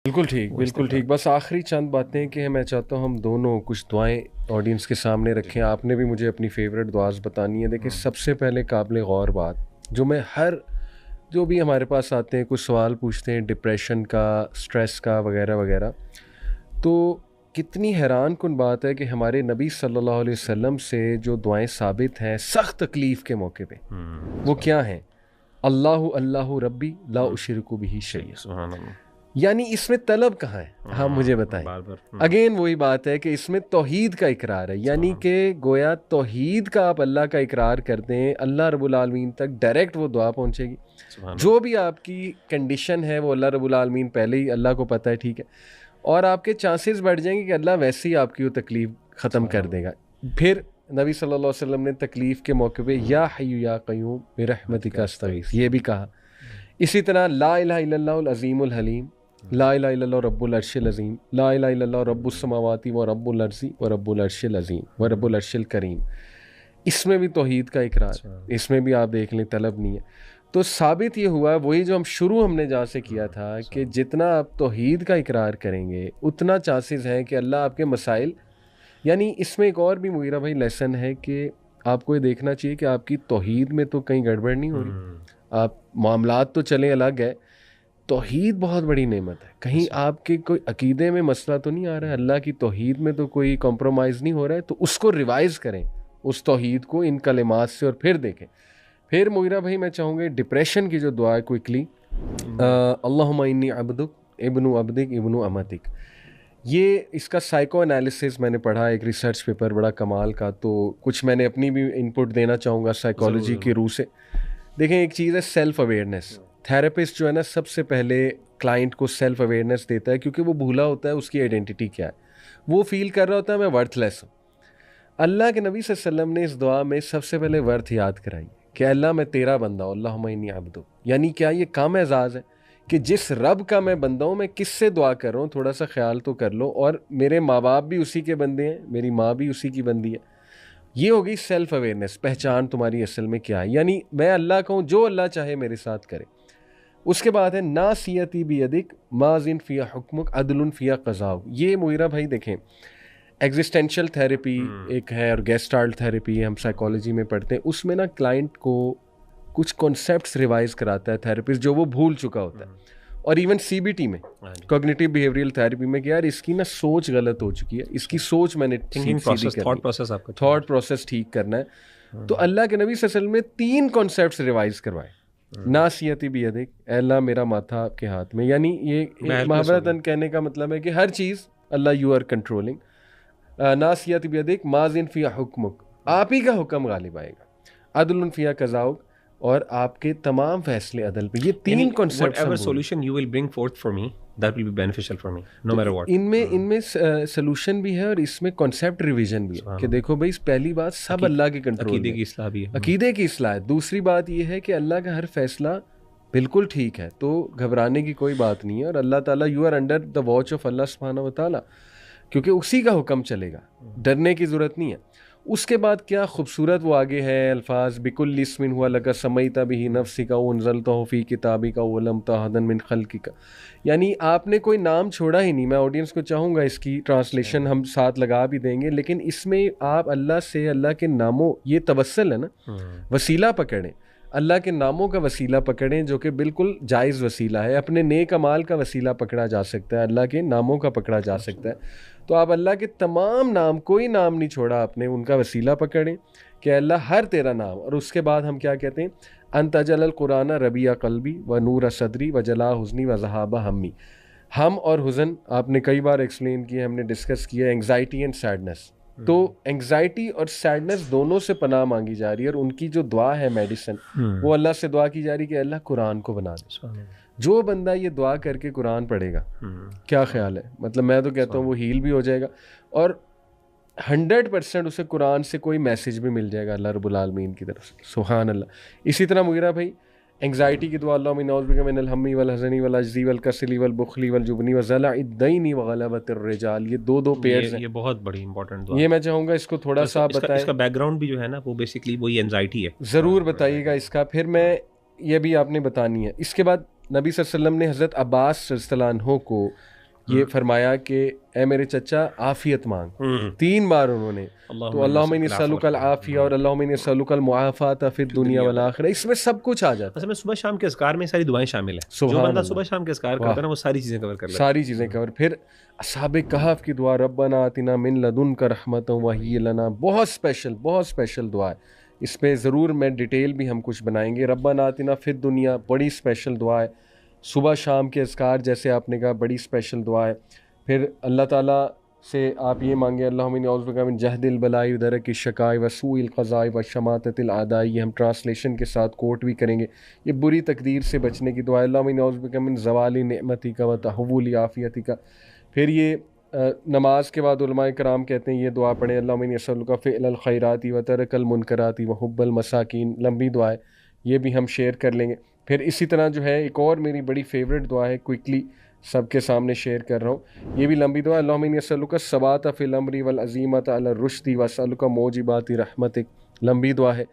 بالکل ٹھیک، بالکل ٹھیک. بس آخری چند باتیں کہ میں چاہتا ہوں ہم دونوں کچھ دعائیں آڈینس کے سامنے رکھیں. آپ نے بھی مجھے اپنی فیوریٹ دعاز بتانی ہے. دیکھیں سب سے پہلے قابل غور بات جو میں جو بھی ہمارے پاس آتے ہیں کچھ سوال پوچھتے ہیں ڈپریشن کا، اسٹریس کا وغیرہ وغیرہ، تو کتنی حیران کن بات ہے کہ ہمارے نبی صلی اللہ علیہ وسلم سے جو دعائیں ثابت ہیں سخت تکلیف کے موقع پہ، وہ کیا ہیں؟ اللہ اللہ ربی لا اشرک بہ شیئا. یعنی اس میں طلب کہاں ہے؟ ہاں مجھے بتائیں. اگین وہی بات ہے کہ اس میں توحید کا اقرار ہے، یعنی کہ گویا توحید کا آپ اللہ کا اقرار کرتے ہیں، اللہ رب العالمین تک ڈائریکٹ وہ دعا پہنچے گی. جو بھی آپ کی کنڈیشن ہے وہ اللہ رب العالمین پہلے ہی اللہ کو پتہ ہے، ٹھیک ہے، اور آپ کے چانسز بڑھ جائیں گے کہ اللہ ویسے ہی آپ کی وہ تکلیف ختم کر دے گا. پھر نبی صلی اللہ علیہ وسلم نے تکلیف کے موقع پہ یا حی یا قیوم برحمتک استغیث یہ بھی کہا. اسی طرح لا الہ الا اللہ العظیم الحلیم، لا الہ الا اللہ رب العرش العظیم، لا الہ الا اللہ رب السماوات و رب الارض و رب العرش العظیم و رب العرش الکریم. اس میں بھی توحید کا اقرار، اس میں بھی آپ دیکھ لیں طلب نہیں ہے. تو ثابت یہ ہوا وہی جو ہم نے جہاں سے کیا تھا کہ جتنا آپ توحید کا اقرار کریں گے اتنا چانسز ہیں کہ اللہ آپ کے مسائل، یعنی اس میں ایک اور بھی مغیرہ بھائی لیسن ہے کہ آپ کو یہ دیکھنا چاہیے کہ آپ کی توحید میں تو کہیں گڑبڑ نہیں ہو رہی. آپ معاملات تو چلیں الگ ہے، توحید بہت بڑی نعمت ہے. کہیں آپ کے کوئی عقیدے میں مسئلہ تو نہیں آ رہا ہے، اللہ کی توحید میں تو کوئی کمپرومائز نہیں ہو رہا ہے، تو اس کو ریوائز کریں، اس توحید کو ان کلمات سے، اور پھر دیکھیں. پھر مغیرہ بھائی میں چاہوں گے ڈپریشن کی جو دعا ہے کوئکلی، اللہم انی عبدک ابن عبدک ابن امتک. یہ اس کا سائیکو انالیسس میں نے پڑھا، ایک ریسرچ پیپر بڑا کمال کا، تو کچھ میں نے اپنی بھی انپٹ دینا چاہوں گا سائیکالوجی کی روح سے. دیکھیں ایک چیز ہے سیلف اویئرنیس. تھراپسٹ جو ہے نا سب سے پہلے کلائنٹ کو سیلف اویئرنیس دیتا ہے، کیونکہ وہ بھولا ہوتا ہے اس کی آئیڈینٹی کیا ہے، وہ فیل کر رہا ہوتا ہے میں ورتھ لیس ہوں. اللہ کے نبی صلی اللہ علیہ وسلم نے اس دعا میں سب سے پہلے ورتھ یاد کرائی کہ اللہ میں تیرا بندہ ہوں، اللہم انی عبدک. یعنی کیا یہ کم اعزاز ہے کہ جس رب کا میں بندہ ہوں میں کس سے دعا کر رہا ہوں، تھوڑا سا خیال تو کر لو، اور میرے ماں باپ بھی اسی کے بندے ہیں، میری ماں بھی اسی کی بندی ہے. یہ ہوگی سیلف اویئرنیس، پہچان تمہاری اصل میں کیا ہے. یعنی میں اللہ کا ہوں، جو اللہ چاہے میرے ساتھ کرے. اس کے بعد ہے ناصیتی بیدک ماضٍ فی حکمک عدل فی قضاؤک. یہ مغیرہ بھائی دیکھیں ایگزسٹینشل تھیراپی ایک ہے اور گیسٹالٹ تھیراپی ہم سائیکالوجی میں پڑھتے ہیں. اس میں نا کلائنٹ کو کچھ کانسیپٹس ریوائز کراتا ہے تھیراپسٹ جو وہ بھول چکا ہوتا ہے. اور ایون سی بی ٹی میں کوگنیٹیو بیہیویئرل تھیراپی میں کہ یار اس کی نا سوچ غلط ہو چکی ہے، اس کی سوچ میں نے تھاٹ پروسیس ٹھیک کرنا ہے. تو اللہ کے نبی صلی اللہ علیہ وسلم نے 3 کانسیپٹس ریوائز کروائے. ناصیتی بیدک، اے اللہ میرا ماتھا آپ کے ہاتھ میں، یعنی یہ محبتاً کہنے کا مطلب ہے کہ ہر چیز اللہ یو آر کنٹرولنگ. ناصیتی بیدک ماضٍ فی حکمک، آپ ہی کا حکم غالب آئے گا. عدل فی قضاؤک، اور آپ کے تمام فیصلے عدل پہ. یہ 3 کانسیپٹس ان میں سولوشن بھی ہے اور اس میں کانسیپٹ ریویژن بھی ہے کہ دیکھو بھائی پہلی بات سب اللہ کے کنٹرول میں، عقیدے کی اصلاح ہے. دوسری بات یہ ہے کہ اللہ کا ہر فیصلہ بالکل ٹھیک ہے، تو گھبرانے کی کوئی بات نہیں ہے. اور اللہ تعالیٰ you are under the watch of اللہ سبحانہ و تعالیٰ، کیونکہ اسی کا حکم چلے گا، ڈرنے کی ضرورت نہیں ہے. اس کے بعد کیا خوبصورت وہ آگے ہے الفاظ، بکل اسم ہوا لک سمیت بہ نفسک وانزلتہ فی کتابک ولمت احدا من خلقک. یعنی آپ نے کوئی نام چھوڑا ہی نہیں. میں آڈینس کو چاہوں گا اس کی ٹرانسلیشن ہم ساتھ لگا بھی دیں گے، لیکن اس میں آپ اللہ سے، اللہ کے ناموں، یہ توسل ہے نا، وسیلہ پکڑیں، اللہ کے ناموں کا وسیلہ پکڑیں جو کہ بالکل جائز وسیلہ ہے. اپنے نیک اعمال کا وسیلہ پکڑا جا سکتا ہے، اللہ کے ناموں کا پکڑا جا سکتا ہے. تو آپ اللہ کے تمام نام، کوئی نام نہیں چھوڑا آپ نے، ان کا وسیلہ پکڑیں کہ اللہ ہر تیرا نام. اور اس کے بعد ہم کیا کہتے ہیں، انت جل القرآن ربیع قلبی و نور صدری و جلا حزنی و ذہاب ہمی. ہم اور حزن آپ نے کئی بار ایکسپلین کیا، ہم نے ڈسکس کیا اینگزائٹی اینڈ سیڈنس. تو اینگزائٹی اور سیڈنس دونوں سے پناہ مانگی جا رہی ہے، اور ان کی جو دعا ہے میڈیسن، وہ اللہ سے دعا کی جا رہی ہے کہ اللہ قرآن کو بنا دے. جو بندہ یہ دعا کر کے قرآن پڑھے گا، کیا خیال ہے، مطلب میں تو کہتا ہوں وہ ہیل بھی ہو جائے گا، اور 100% اسے قرآن سے کوئی میسیج بھی مل جائے گا اللہ رب العالمین کی طرف سے. سبحان اللہ. اسی طرح مغیرہ بھائی انگزائٹی کی دعا، اللہم نعوذ بک من الہم والحزن والعجز والکسل والبخل والجبن وضلع الدین وغلبۃ الرجال. یہ 2 پیئرز ہیں، یہ بہت بڑی امپورٹنٹ دعا. یہ میں چاہوں گا اس کو تھوڑا سا بتائیں. اس کا بیک گراؤنڈ بھی جو ہے نا وہ بیسیکلی وہی اینزائٹی ہے، ضرور بتائیے گا اس کا. پھر میں یہ بھی آپ نے بتانی ہے. اس کے بعد نبی صلی اللہ علیہ وسلم نے حضرت عباس رضی اللہ عنہ کو یہ فرمایا کہ اے میرے چچا عافیت مانگ، 3 بار انہوں نے، تو اللہم انی اسألک العافیہ اور اللہم انی اسألک المعافاۃ فی الدنیا والآخرہ، اس میں سب کچھ آ جاتا ہے. اصل میں صبح شام کے اذکار میں ساری دعائیں شامل ہیں، جو بندہ صبح شام کے اذکار کرتا ہے نا وہ ساری چیزیں کور کر لیتا ہے، ساری چیزیں کور. پھر اصحاب کہف کی دعا ربنا آتنا من لدنک رحمۃ وہی لنا، بہت اسپیشل دعا ہے. اس پہ ضرور میں ڈیٹیل بھی ہم کچھ بنائیں گے. ربنا آتنا فی الدنیا بڑی اسپیشل دعا ہے. صبح شام کے اذکار جیسے آپ نے کہا بڑی اسپیشل دعا ہے. پھر اللہ تعالیٰ سے آپ یہ مانگیں اللہم انی اعوذ بک من جہد البلاء ودرک الشقاء وسوء القضاء وشماتۃ الاعداء. یہ ہم ٹرانسلیشن کے ساتھ کوٹ بھی کریں گے. یہ بری تقدیر سے بچنے کی دعا ہے. اللہم انی اعوذ بک من زوال نعمتک وتحول عافیتک. پھر یہ نماز کے بعد علماء کرام کہتے ہیں یہ دعا پڑھیں اللہم انی اسألک فعل الخیرات وترک المنکرات وحب المساکین. لمبی دعا ہے، یہ بھی ہم شیئر کر لیں گے. پھر اسی طرح جو ہے ایک اور میری بڑی فیوریٹ دعا ہے، کوئکلی سب کے سامنے شیئر کر رہا ہوں، یہ بھی لمبی دعا ہے. اللہم انی اسألک الثبات فی الامر والعزیمۃ علی الرشد واسألک موجبات رحمتک. لمبی دعا ہے.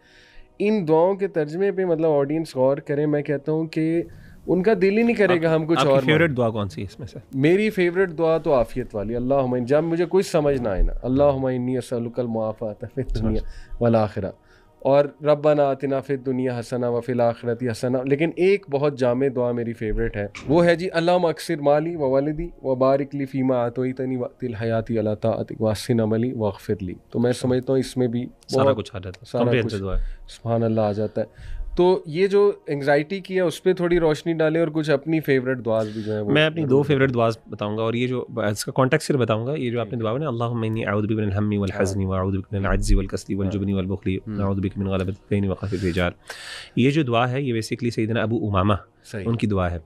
ان دعاؤں کے ترجمے پہ مطلب آڈینس غور کریں. میں کہتا ہوں کہ ان کا دل ہی نہیں کرے گا ہم کچھ اور. فیوریٹ دعا کون سی ہے اس میں سے؟ میری فیوریٹ دعا تو عافیت والی، اللہم جب مجھے کچھ سمجھ نہ آئے نا، اللہم انی اسألک المعافاۃ فی الدنیا والآخرہ، اور ربنا آتنا فی الدنیا حسنہ وفی الآخرۃ حسنہ. لیکن ایک بہت جامع دعا میری فیوریٹ ہے، وہ ہے جی اللہم اکثر مالی وولدی وبارک لی فیما اعطیتنی وقت الحیاتی علی طاعتک واحسن عملی واغفر لی. تو میں سمجھتا ہوں اس میں بھی سارا کچھ آ جاتا ہے، سارا کچھ سبحان اللہ آ جاتا ہے. تو یہ جو انگزائٹی کی ہے اس پہ تھوڑی روشنی ڈالیں، اور کچھ اپنی فیوریٹ دعاز بھی جو ہیں میں اپنی 2 فیوریٹ دعاز بتاؤں گا، اور یہ جو اس کا کانٹیکٹ صرف بتاؤں گا. یہ جو آپ نے دعا ہے نا اللہم انی اعوذ بک من الہم والحزن واعوذ بک من العجز والکسل والجبن والبخل واعوذ بک من غلبۃ الدین وقہر الرجال. یہ جو دعا ہے یہ بیسیکلی سیدنا ابو امامہ ان کی دعا ہے.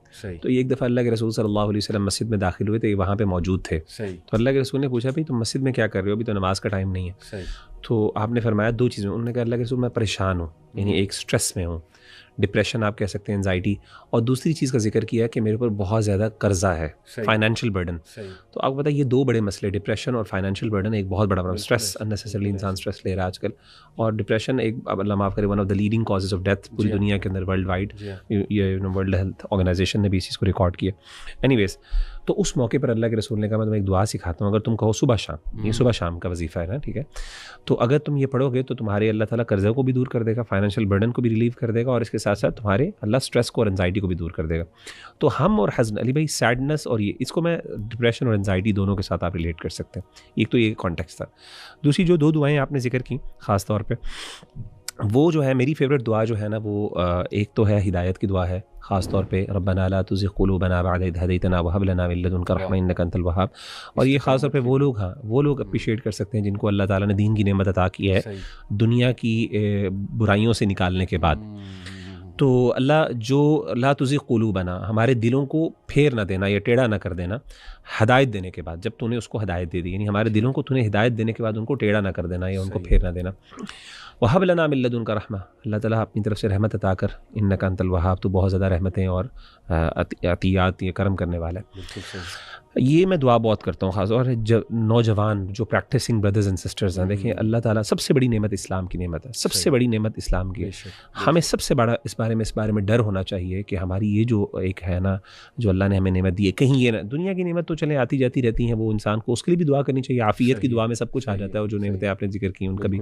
تو یہ ایک دفعہ اللہ کے رسول صلی اللہ علیہ وسلم مسجد میں داخل ہوئے تھے، وہاں پہ موجود تھے. تو اللہ کے رسول نے پوچھا بھائی تم مسجد میں کیا کر رہے ہو، ابھی تو نماز کا ٹائم نہیں ہے. تو آپ نے فرمایا 2 چیزیں. انہوں نے کہا اللہ کے رسول میں پریشان ہوں، یعنی ایک اسٹریس میں ہوں، ڈپریشن آپ کہہ سکتے ہیں، انزائٹی، اور دوسری چیز کا ذکر کیا کہ میرے اوپر بہت زیادہ قرضہ ہے، فائنینشیل برڈن. تو آپ کو پتہ یہ 2 بڑے مسئلے، ڈپریشن اور فائنینشیل برڈن ایک بہت بڑا پرابلم. اسٹریس اننیسیسریلی انسان اسٹریس لے رہا ہے آج کل، اور ڈپریشن ایک اللہ معاف کرے one of the leading causes of death پوری دنیا کے اندر ورلڈ وائڈ. یہ ورلڈ ہیلتھ آرگنائزیشن نے بھی اس چیز کو ریکارڈ کیا. اینی ویز تو اس موقع پر اللہ کے رسول نے کہا میں تمہیں ایک دعا سکھاتا ہوں، اگر تم کہو صبح شام، یہ صبح شام کا وظیفہ ہے نا، ٹھیک ہے، تو اگر تم یہ پڑھو گے تو تمہارے اللہ تعالیٰ قرضے کو بھی دور کر دے گا، فائنینشیل برڈن کو بھی ریلیو کر دے گا، اور اس کے ساتھ ساتھ تمہارے اللہ اسٹریس کو اور انزائٹی کو بھی دور کر دے گا. تو ہم اور حزن، علی بھائی سیڈنس، اور یہ اس کو میں ڈپریشن اور انزائٹی دونوں کے ساتھ آپ ریلیٹ کر سکتے ہیں. ایک تو یہ کانٹیکسٹ تھا. دوسری جو 2 دعائیں آپ نے ذکر کی خاص طور پہ، وہ جو ہے میری فیوریٹ دعا جو ہے نا، وہ ایک تو ہے ہدایت کی دعا ہے خاص طور پہ ربنا لا تزغ قلوبنا بعد اذ ہدیتنا وہب لنا من لدنک رحمۃ انک انت الوہاب. اور یہ خاص طور پہ وہ لوگ اپریشیٹ کر سکتے ہیں جن کو اللہ تعالیٰ نے دین کی نعمت عطا کی ہے دنیا کی برائیوں سے نکالنے کے بعد. تو اللہ جو لا تزغ قلوبنا، ہمارے دلوں کو پھیر نہ دینا یا ٹیڑھا نہ کر دینا ہدایت دینے کے بعد. جب تو نے اس کو ہدایت دے دی، یعنی ہمارے دلوں کو تو نے ہدایت دینے کے بعد ان کو ٹیڑھا نہ کر دینا یا ان کو پھیر نہ دینا. وہب لنا من لدنک رحمہ، اللہ تعالیٰ اپنی طرف سے رحمت عطا کر، انک انت الوہاب، تو بہت زیادہ رحمتیں اور عطیات یہ کرم کرنے والا ہے. یہ میں دعا بہت کرتا ہوں خاص طور نوجوان جو پریکٹسنگ بردرز اینڈ سسٹرز ہیں. دیکھیں اللہ تعالیٰ سب سے بڑی نعمت اسلام کی نعمت ہے، سب سے بڑی نعمت اسلام کی ہے. ہمیں سب سے بڑا اس بارے میں ڈر ہونا چاہیے کہ ہماری یہ جو ایک ہے نا جو اللہ نے ہمیں نعمت دی ہے، کہیں یہ نا دنیا کی نعمت تو چلیں آتی جاتی رہتی ہیں، وہ انسان کو اس کے لیے بھی دعا کرنی چاہیے. عافیت کی دعا میں سب کچھ آ جاتا ہے، اور جو نعمتیں آپ نے ذکر کی ان کا بھی.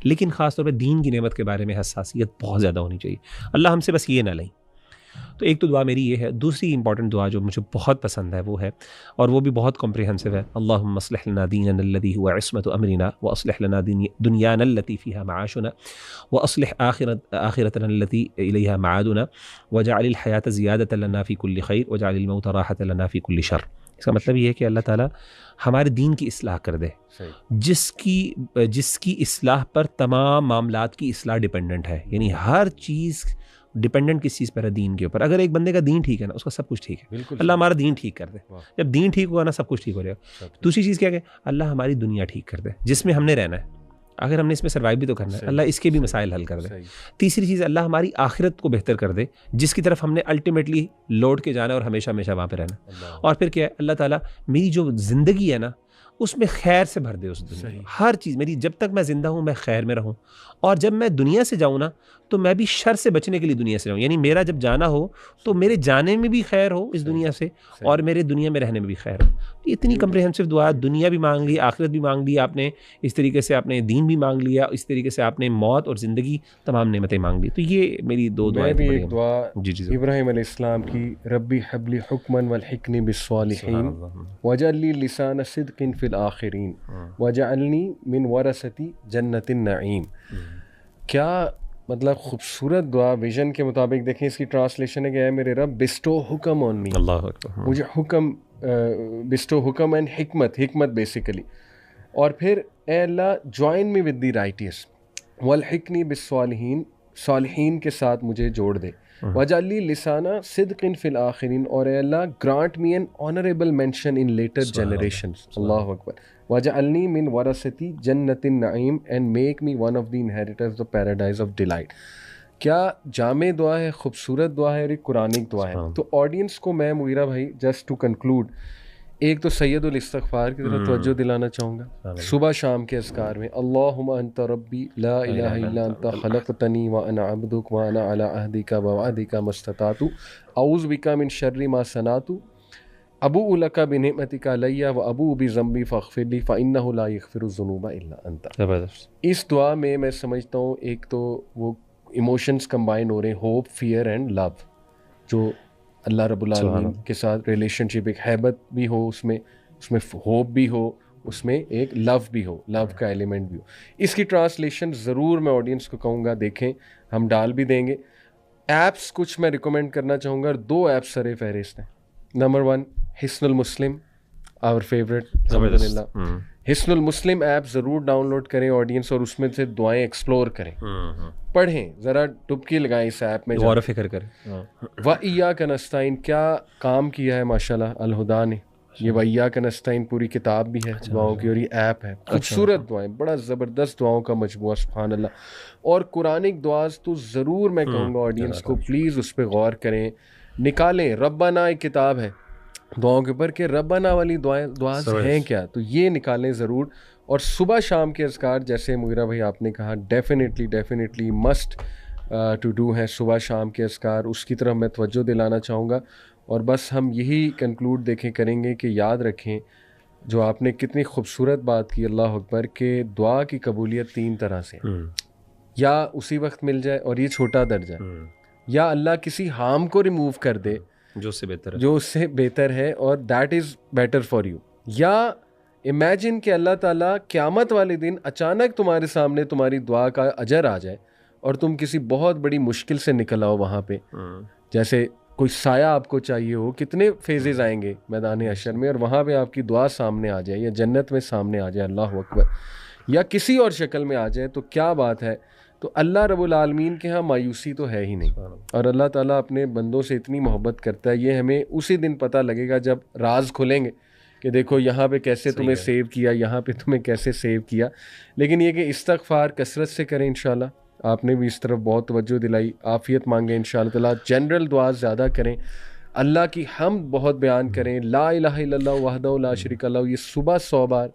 لیکن خاص طور پہ دین کی نعمت کے بارے میں حساسیت بہت زیادہ ہونی چاہیے. اللہ ہم سے بس یہ نہ لیں. تو ایک تو دعا میری یہ ہے. دوسری امپورٹنٹ دعا جو مجھے بہت پسند ہے وہ ہے، اور وہ بھی بہت کمپریہنسو ہے، اللہم اصلح لنا دیننا الذی هو عصمۃ امرنا واصلح لنا دنیانا التي فيها معاشنا واصلح آخرتنا التي الیہا معادنا واجعل الحیاة زیادۃ لنا فی کل خیر واجعل الموت راحۃ لنا فی کل شر. اس کا مطلب یہ ہے کہ اللہ تعالیٰ ہمارے دین کی اصلاح کر دے، جس کی اصلاح پر تمام معاملات کی اصلاح ڈپینڈنٹ ہے. یعنی ہر چیز ڈپینڈنٹ کس چیز پر ہے؟ دین کے اوپر. اگر ایک بندے کا دین ٹھیک ہے نا، اس کا سب کچھ ٹھیک ہے. اللہ ہمارا دین ٹھیک کر دے. جب دین ٹھیک ہوگا نا سب کچھ ٹھیک ہو جائے گا. دوسری چیز کیا کہ اللہ ہماری دنیا ٹھیک کر دے جس میں ہم نے رہنا ہے. اگر ہم نے اس میں سروائیو بھی تو کرنا ہے، اللہ اس کے بھی مسائل حل کر دے. تیسری چیز اللہ ہماری آخرت کو بہتر کر دے جس کی طرف ہم نے الٹیمیٹلی لوٹ کے جانا ہے اور ہمیشہ ہمیشہ وہاں پہ رہنا. اور پھر کیا ہے، اللہ تعالیٰ میری جو زندگی ہے نا اس میں خیر سے بھر دے. اس دنیا ہر چیز میری، جب تک میں زندہ ہوں میں خیر میں رہوں، اور جب میں دنیا سے جاؤں نا تو میں بھی شر سے بچنے کے لیے دنیا سے رہوں. یعنی میرا جب جانا ہو تو میرے جانے میں بھی خیر ہو اس دنیا سے اور میرے دنیا میں رہنے میں بھی خیر ہو. اتنی کمپریہنسو دعا, دنیا بھی مانگ لی, آخرت بھی مانگ لی آپ نے, اس طریقے سے آپ نے دین بھی مانگ لیا, اس طریقے سے آپ نے موت اور زندگی تمام نعمتیں مانگ لی. تو یہ میری 2 دعائیں بھی تھیں. ایک دعا ابراہیم علیہ السلام کی, ربی حب لی حکما والحقنی بالصالحین واجعل لی لسان صدق فی الآخرین واجعلنی من ورثۃ جنت النعیم. کیا مطلب خوبصورت دعا. ویژن کے مطابق دیکھیں اس کی ٹرانسلیشن ہے کہ اے میرے رب بسٹو حکم آن می, اللہ اکبر, مجھے حکم بسٹو حکم اینڈ حکمت بیسیکلی. اور پھر اے اللہ جوائن می ود دی رائٹیس والحقنی بالصالحین, صالحین کے ساتھ مجھے جوڑ دے. واجعل لی لسانہ صدق فی الآخرین, اور اے اللہ grant me an honourable mention in later generations. اللہ اکبر. واجعلنی من ورثۃ جنت النعیم and make me one of the inheritors of paradise of delight. کیا جامع دعا ہے, خوبصورت دعا ہے اور ایک قرآنک دعا ہے. تو آڈینس کو میں مغیرہ بھائی جسٹ ٹو کنکلوڈ ایک تو سید الاستغفار کی طرف توجہ دلانا چاہوں گا. صبح شام کے اذکار میں اللہم انت ربی لا الہ الا انت خلقتنی وانا عبدک وانا علی عہدک ووعدک ما استطعت اعوذ بک من شر ما صنعت ابوء لک بنعمتک علی وابوء بذنبی فاغفر لی فانہ لا یغفر الذنوب الا انت. اس دعا میں میں سمجھتا ہوں ایک تو وہ ایموشنز کمبائن ہو رہے ہیں, ہوپ, فیئر اینڈ لو, جو اللہ رب العالمین کے ساتھ ریلیشن شپ, ایک ہیبت بھی ہو اس میں ہوپ بھی ہو, اس میں ایک لو بھی ہو, لو کا ایلیمنٹ بھی ہو. اس کی ٹرانسلیشن ضرور میں آڈینس کو کہوں گا دیکھیں, ہم ڈال بھی دیں گے. ایپس کچھ میں ریکمینڈ کرنا چاہوں گا, اور 2 ایپس سر فہرست ہیں. نمبر 1 حصن المسلم, آور فیوریٹ, الحمدللہ. حصن المسلم ایپ ضرور ڈاؤن لوڈ کریں آڈینس, اور اس میں سے دعائیں ایکسپلور کریں, پڑھیں, ذرا ڈبکی لگائیں اس ایپ میں, غور و فکر کریں. وَإِيَّاكَ نَسْتَعِينُ کیا کام کیا ہے ماشاءاللہ الہدا نے. یہ وَإِيَّاكَ نَسْتَعِينُ پوری کتاب بھی ہے دعاؤں کی, اور یہ ایپ ہے, خوبصورت دعائیں, بڑا زبردست دعاؤں کا مجموعہ, سبحان اللہ. اور قرآنک دعاز تو ضرور میں کہوں گا آڈینس کو پلیز اس پہ غور کریں, نکالیں. ربنا ایک کتاب ہے دعاؤں کے اوپر کہ ربنا والی دعاز ہیں کیا, تو یہ نکالیں ضرور. اور صبح شام کے اذکار جیسے مغیرہ بھائی آپ نے کہا ڈیفینیٹلی مسٹ ٹو ڈو ہیں صبح شام کے اذکار, اس کی طرف میں توجہ دلانا چاہوں گا. اور بس ہم یہی کنکلوڈ دیکھیں کریں گے کہ یاد رکھیں جو آپ نے کتنی خوبصورت بات کی, اللہ اکبر, کہ دعا کی قبولیت 3 طرح سے, یا اسی وقت مل جائے اور یہ چھوٹا درجہ, یا اللہ کسی ہارم کو ریموو کر دے جو اس سے بہتر ہے, اور that is better for you. یا امیجن کہ اللہ تعالیٰ قیامت والے دن اچانک تمہارے سامنے تمہاری دعا کا اجر آ جائے اور تم کسی بہت بڑی مشکل سے نکل آؤ وہاں پہ, جیسے کوئی سایہ آپ کو چاہیے ہو, کتنے فیزز آئیں گے میدان حشر میں, اور وہاں پہ آپ کی دعا سامنے آ جائے, یا جنت میں سامنے آ جائے, اللہ اکبر, یا کسی اور شکل میں آ جائے, تو کیا بات ہے. تو اللہ رب العالمین کے ہاں مایوسی تو ہے ہی نہیں, اور اللہ تعالیٰ اپنے بندوں سے اتنی محبت کرتا ہے. یہ ہمیں اسی دن پتہ لگے گا جب راز کھلیں گے کہ دیکھو یہاں پہ کیسے تمہیں سیو کیا, یہاں پہ تمہیں کیسے سیو کیا. لیکن یہ کہ استغفار کثرت سے کریں انشاءاللہ, آپ نے بھی اس طرف بہت توجہ دلائی, عافیت مانگیں انشاءاللہ تعالیٰ, جنرل دعا زیادہ کریں, اللہ کی حمد بہت بیان کریں, لا الہ الا اللہ وحدہ لا شریک لہ, یہ صبح 100 بار,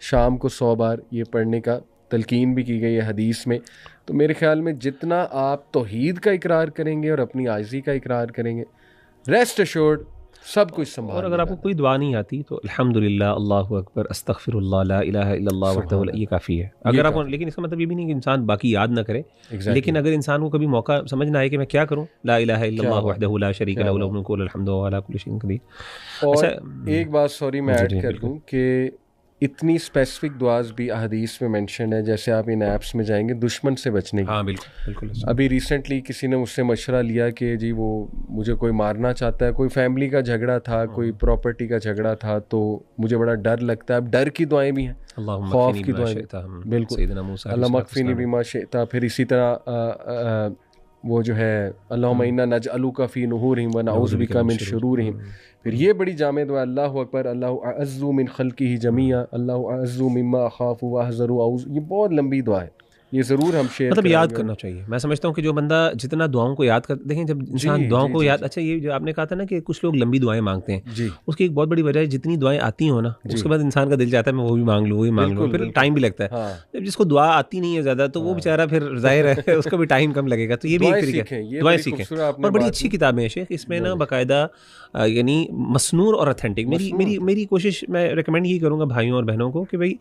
شام کو 100 بار یہ پڑھنے کا تلقین بھی کی گئی ہے حدیث میں. تو میرے خیال میں جتنا آپ توحید کا اقرار کریں گے اور اپنی عاجزی کا اقرار کریں گے, ریسٹ ایشورڈ سب کچھ سنبھال. اور اگر آپ کو کوئی دعا نہیں آتی تو الحمدللہ, اللہ اکبر, استغفر اللہ, لا الہ الا اللہ وحدہ, یہ کافی ہے. اگر آپ, لیکن اس کا مطلب یہ بھی نہیں کہ انسان باقی یاد نہ کرے, لیکن اگر انسان کو کبھی موقع سمجھ نہ آئے کہ میں کیا کروں, لا الہ الا اللہ وحدہ لا شریک لہ لہ الملک وله الحمد وهو على كل شيء قدیر. اور ایک بات سوری میں ایڈ کر دوں کہ اتنی اسپیسیفک دعاز بھی احادیث میں مینشن ہے, جیسے آپ ان ایپس میں جائیں گے دشمن سے بچنے کی. ہاں بالکل. ابھی ریسنٹلی کسی نے مجھ سے مشورہ لیا کہ جی وہ مجھے کوئی مارنا چاہتا ہے, کوئی فیملی کا جھگڑا تھا, کوئی پراپرٹی کا جھگڑا تھا, تو مجھے بڑا ڈر لگتا ہے. اب ڈر کی دعائیں بھی ہیں, خوف کی دعائیں, بالکل, اللہم اکفنی بما شئت. پھر اسی طرح وہ جو ہے اللہم انا نجعلک فی نحورہم ونعوذ بک من شرورہم. پھر یہ بڑی جامع دعا, اللہ اکبر, اللہ اعز من خلقہ جمیعا, اللہ اعز مما اخاف واحذر, یہ بہت لمبی دعا ہے, یہ ضرور ہم شیئر مطلب یاد کرنا چاہیے. میں سمجھتا ہوں کہ جو بندہ جتنا دعاؤں کو یاد کرتا, دیکھیں جب انسان دعاؤں کو یاد, اچھا یہ جو آپ نے کہا تھا نا کہ کچھ لوگ لمبی دعائیں مانگتے ہیں, اس کی ایک بہت بڑی وجہ ہے جتنی دعائیں آتی ہوں نا اس کے بعد انسان کا دل چاہتا ہے میں وہ بھی مانگ لوں, وہی مانگ لوں, پھر ٹائم بھی لگتا ہے. جب جس کو دعا آتی نہیں ہے زیادہ تو وہ بیچارہ پھر ظاہر ہے اس کو بھی ٹائم کم لگے گا. تو یہ بھی ایک طریقہ ہے, دعائیں سیکھیں. اور بڑی اچھی کتابیں ہیں شیخ, اس میں نا باقاعدہ یعنی مسنور اور اتھینٹک, میری کوشش میں ریکمینڈ یہی کروں گا بھائیوں اور بہنوں کو کہ بھائی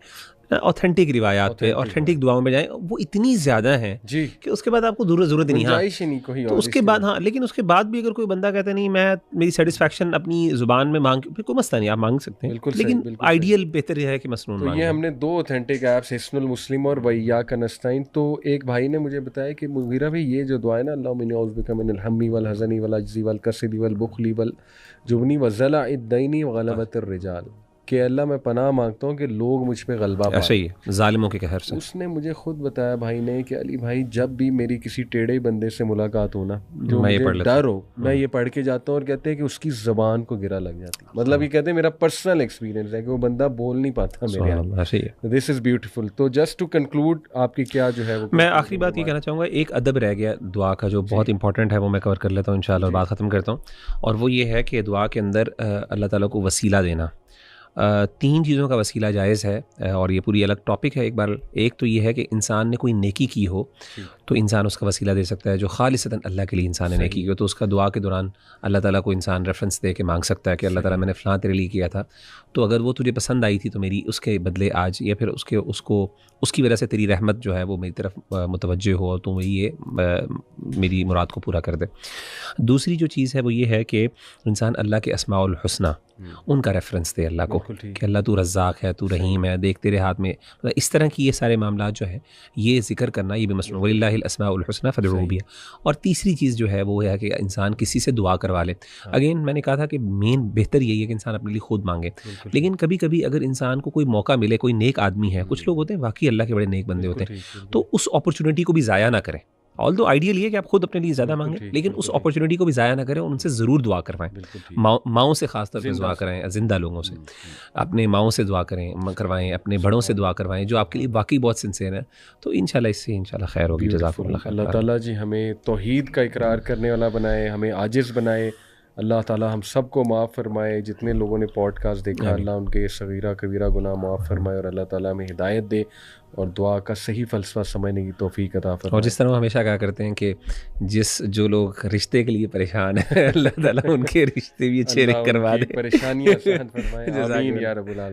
اوتھینٹک روایات پہ, اوتھینٹک دعاؤں میں جائیں. وہ اتنی زیادہ ہیں کہ اس کے بعد آپ کو ضرورت نہیں ہے. تو اس کے بعد لیکن اس کے بعد بھی اگر کوئی بندہ کہتا ہے نہیں میں میری سیٹسفیکشن اپنی زبان میں مانگ, پھر کوئی مسئلہ نہیں, آپ مانگ سکتے ہیں, لیکن آئیڈیل بہتر یہ ہے کہ مسنون مانگیں. یہ ہم نے 2 اوتھینٹک ایپس, حصن المسلم اور وإياك نستعين. تو ایک بھائی نے مجھے بتایا کہ مغیرہ بھائی یہ جو دعائیں نا اللهم إني أعوذ بك من الهم والحزن والعجز والكسل والبخل والجبن وضلع الدين وغلبة الرجال, کہ اللہ میں پناہ مانگتا ہوں کہ لوگ مجھ پہ غلبہ پائیں, ایسا ہی ہے ظالموں کے قہر سے. اس نے مجھے خود بتایا بھائی نے کہ علی بھائی جب بھی میری کسی ٹیڑھے بندے سے ملاقات ہو نا, جو مجھے ڈر ہو, میں یہ پڑھ کے جاتا ہوں اور کہتے ہیں کہ اس کی زبان کو گرا لگ جاتی. مطلب یہ کہتے ہیں میرا پرسنل ایکسپیرینس ہے کہ وہ بندہ بول نہیں پاتا میرے یہاں. دس از بیوٹیفل. تو جسٹ ٹو کنکلوڈ آپ کی کیا جو ہے وہ, میں آخری بات یہ کہنا چاہوں گا, ایک ادب رہ گیا دعا کا جو بہت امپورٹنٹ ہے, وہ میں کور کر لیتا ہوں انشاءاللہ اور بات ختم کرتا ہوں. اور وہ یہ ہے کہ دعا کے اندر اللہ تعالیٰ کو وسیلہ دینا. 3 چیزوں کا وسیلہ جائز ہے, اور یہ پوری الگ ٹاپک ہے. ایک تو یہ ہے کہ انسان نے کوئی نیکی کی ہو تو انسان اس کا وسیلہ دے سکتا ہے, جو خالصتاً اللہ کے لیے انسان نے نیکی کی ہو تو اس کا دعا کے دوران اللہ تعالیٰ کو انسان ریفرنس دے کے مانگ سکتا ہے کہ اللہ تعالیٰ میں نے فلاں تیرے لیے کیا تھا, تو اگر وہ تجھے پسند آئی تھی تو میری اس کے بدلے آج, یا پھر اس کی وجہ سے تیری رحمت جو ہے وہ میری طرف متوجہ ہو, تو یہ میری مراد کو پورا کر دے. دوسری جو چیز ہے وہ یہ ہے کہ انسان اللہ کے اسماء الحسنی ان کا ریفرنس دے اللہ کو, کہ اللہ تو رزاق ہے, تو رحیم ہے, دیکھ تیرے ہاتھ میں, اس طرح کی یہ سارے معاملات جو ہے یہ ذکر کرنا, یہ بھی مسنون, وَلِلَّهِ الْأَسْمَاءُ الْحُسْنَىٰ فَادْعُوهُ بِهَا. اور تیسری چیز جو ہے وہ ہے کہ انسان کسی سے دعا کروا لے. اگین میں نے کہا تھا کہ مین بہتر یہی ہے کہ انسان اپنے لیے خود مانگے, لیکن کبھی کبھی اگر انسان کو کوئی موقع ملے, کوئی نیک آدمی ہے, کچھ لوگ ہوتے ہیں واقعی اللہ کے بڑے نیک بندے ہوتے ہیں, تو اس اپرچونٹی کو بھی ضائع نہ کریں. آلدو آئیڈیل یہ کہ آپ خود اپنے لیے زیادہ مانگیں, لیکن اس اپرچونٹی کو بھی ضائع نہ کریں, ان سے ضرور دعا کروائیں. ماؤں سے خاص طور پہ دعا کرائیں, زندہ لوگوں سے, اپنے ماؤں سے دعا کروائیں, اپنے بڑوں سے دعا کروائیں جو آپ کے لیے واقعی بہت سنسیئر ہیں. تو انشاءاللہ اس سے انشاءاللہ خیر ہوگی. جزاکم اللہ خیر. اللہ تعالیٰ جی ہمیں توحید کا اقرار کرنے والا بنائے, ہمیں عاجز بنائے. اللہ تعالیٰ ہم سب کو معاف فرمائے. جتنے لوگوں نے پوڈ کاسٹ دیکھا اللہ ان کے صغیرہ کبیرہ گناہ معاف فرمائے, اور اللہ تعالیٰ ہمیں ہدایت دے اور دعا کا صحیح فلسفہ سمجھنے کی توفیق عطا فرمائے. اور جس طرح ہم ہمیشہ کہا کرتے ہیں کہ جو لوگ رشتے کے لیے پریشان ہیں اللہ تعالیٰ ان کے رشتے بھی اچھے کروا دے, پریشانیاں آسان فرمائے. آمین یا رب العالمین.